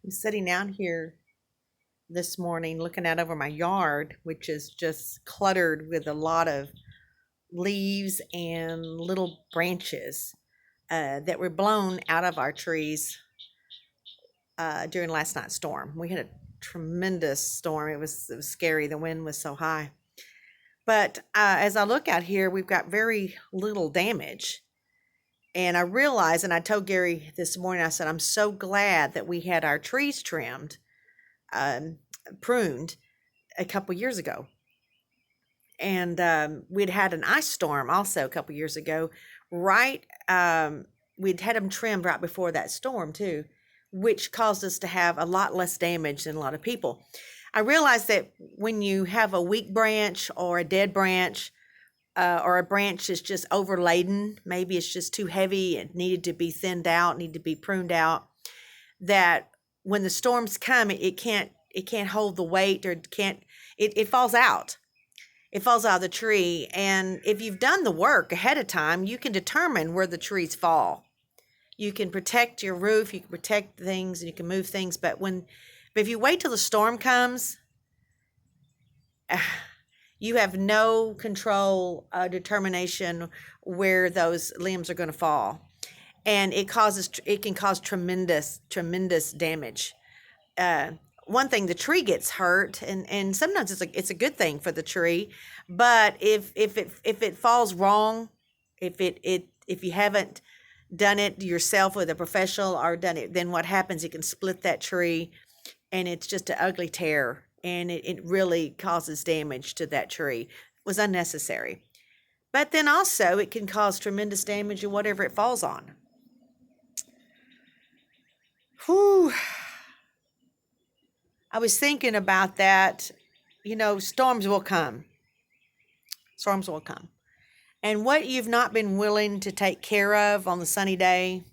I'm sitting out here this morning looking out over my yard, which is just cluttered with a lot of leaves and little branches that were blown out of our trees during last night's storm. We had a tremendous storm. It was scary. The wind was so high. But as I look out here, we've got very little damage. And I realized, and I told Gary this morning, I said, I'm so glad that we had our trees trimmed, um, pruned a couple years ago. And we'd had an ice storm also a couple years ago. Right, we'd had them trimmed right before that storm too, which caused us to have a lot less damage than a lot of people. I realized that when you have a weak branch or a dead branch, or a branch is just overladen, maybe it's just too heavy and needed to be thinned out, need to be pruned out, that when the storms come, it can't hold the weight, or it falls out. It falls out of the tree. And if you've done the work ahead of time, you can determine where the trees fall. You can protect your roof, you can protect things, and you can move things. But if you wait till the storm comes, you have no control, determination where those limbs are going to fall, and it can cause tremendous damage. One thing, the tree gets hurt, and sometimes it's a good thing for the tree, but if it falls wrong, if you haven't done it yourself with a professional or done it, then what happens? It can split that tree, and it's just an ugly tear, and it really causes damage to that tree. It was unnecessary. But then also it can cause tremendous damage in whatever it falls on. Whew. I was thinking about that. Storms will come. Storms will come. And what you've not been willing to take care of on the sunny day,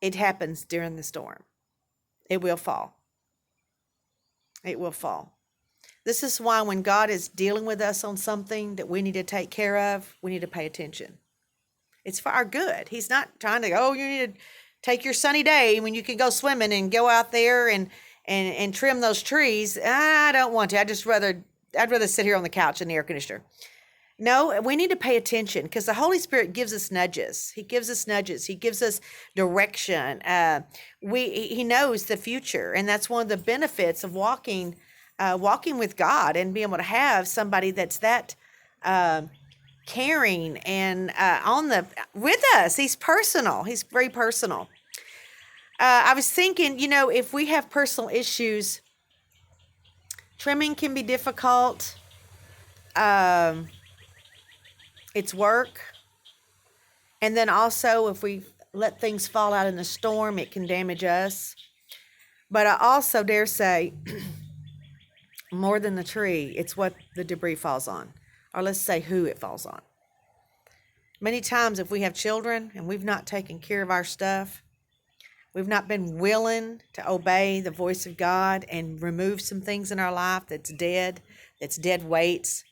it happens during the storm. It will fall. It will fall. This is why when God is dealing with us on something that we need to take care of, we need to pay attention. It's for our good. He's not trying to, you need to take your sunny day when you can go swimming and go out there and trim those trees. I don't want to. I'd rather sit here on the couch in the air conditioner. No, we need to pay attention, because the Holy Spirit gives us nudges. He gives us nudges. He gives us direction. He knows the future, and that's one of the benefits of walking with God, and being able to have somebody that's that caring and with us. He's personal. He's very personal. I was thinking, if we have personal issues, trimming can be difficult. It's work. And then also, if we let things fall out in a storm, it can damage us. But I also dare say, more than the tree, it's what the debris falls on. Or let's say who it falls on. Many times, if we have children and we've not taken care of our stuff, we've not been willing to obey the voice of God and remove some things in our life that's dead weights,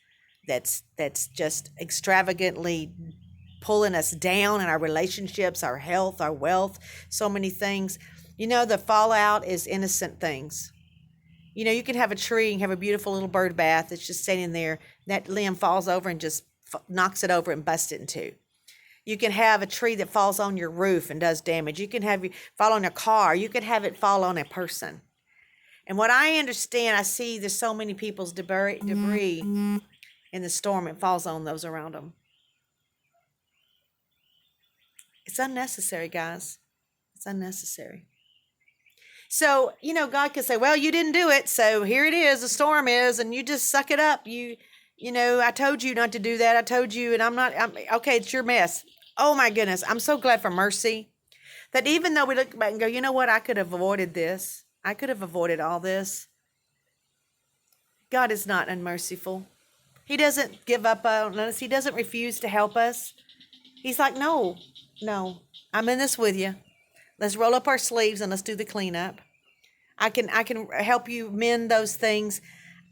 that's just extravagantly pulling us down in our relationships, our health, our wealth, so many things. The fallout is innocent things. You can have a tree and have a beautiful little bird bath that's just standing there. That limb falls over and just knocks it over and busts it in two. You can have a tree that falls on your roof and does damage. You can have it fall on a car. You can have it fall on a person. And what I understand, I see there's so many people's debris in the storm, it falls on those around them. It's unnecessary, guys. It's unnecessary. So, God could say, well, you didn't do it, so here it is, the storm is, and you just suck it up. I told you not to do that. I told you, and I'm okay, it's your mess. Oh my goodness, I'm so glad for mercy that even though we look back and go, you know what, I could have avoided this. I could have avoided all this. God is not unmerciful. He doesn't give up on us. He doesn't refuse to help us. He's like, no, I'm in this with you. Let's roll up our sleeves and let's do the cleanup. I can help you mend those things.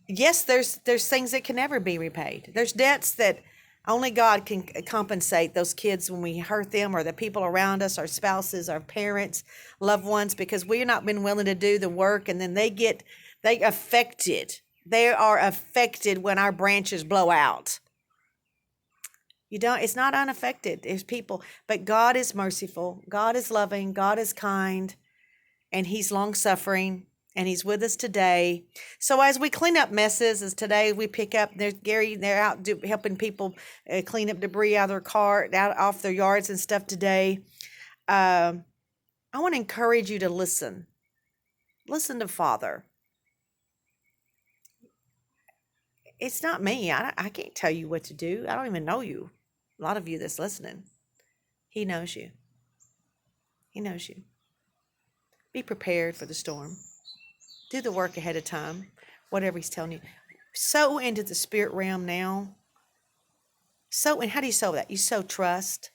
Yes, there's things that can never be repaid. There's debts that Only God can compensate those kids when we hurt them, or the people around us, our spouses, our parents, loved ones, because we've not been willing to do the work, and then they affected. They are affected when our branches blow out. It's not unaffected. There's people, but God is merciful. God is loving. God is kind, and He's long suffering, and He's with us today. So as we clean up messes, as today we pick up, there's Gary, they're out helping people clean up debris out of their car, out off their yards and stuff today. I want to encourage you to listen. Listen to Father. It's not me. I can't tell you what to do. I don't even know you. A lot of you that's listening. He knows you. He knows you. Be prepared for the storm. Do the work ahead of time, whatever He's telling you. Sow into the spirit realm now. And how do you sow that? You sow trust.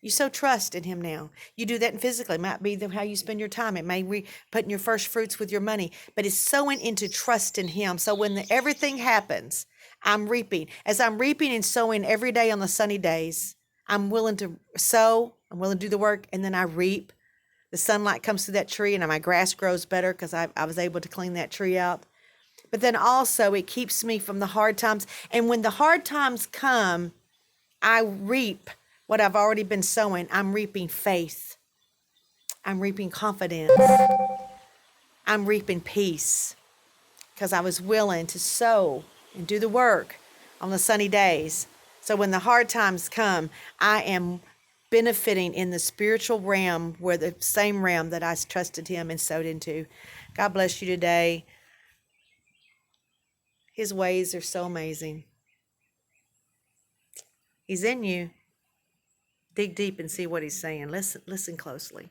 You sow trust in Him now. You do that physically. It might be how you spend your time. It may be putting your first fruits with your money. But it's sowing into trust in Him. So when everything happens, I'm reaping. As I'm reaping and sowing every day on the sunny days, I'm willing to sow. I'm willing to do the work. And then I reap. The sunlight comes through that tree, and my grass grows better because I was able to clean that tree out. But then also it keeps me from the hard times. And when the hard times come, I reap what I've already been sowing. I'm reaping faith. I'm reaping confidence. I'm reaping peace because I was willing to sow and do the work on the sunny days. So when the hard times come, I am benefiting in the spiritual realm, where the same realm that I trusted Him and sowed into. God bless you today. His ways are so amazing. He's in you. Dig deep and see what He's saying. Listen closely.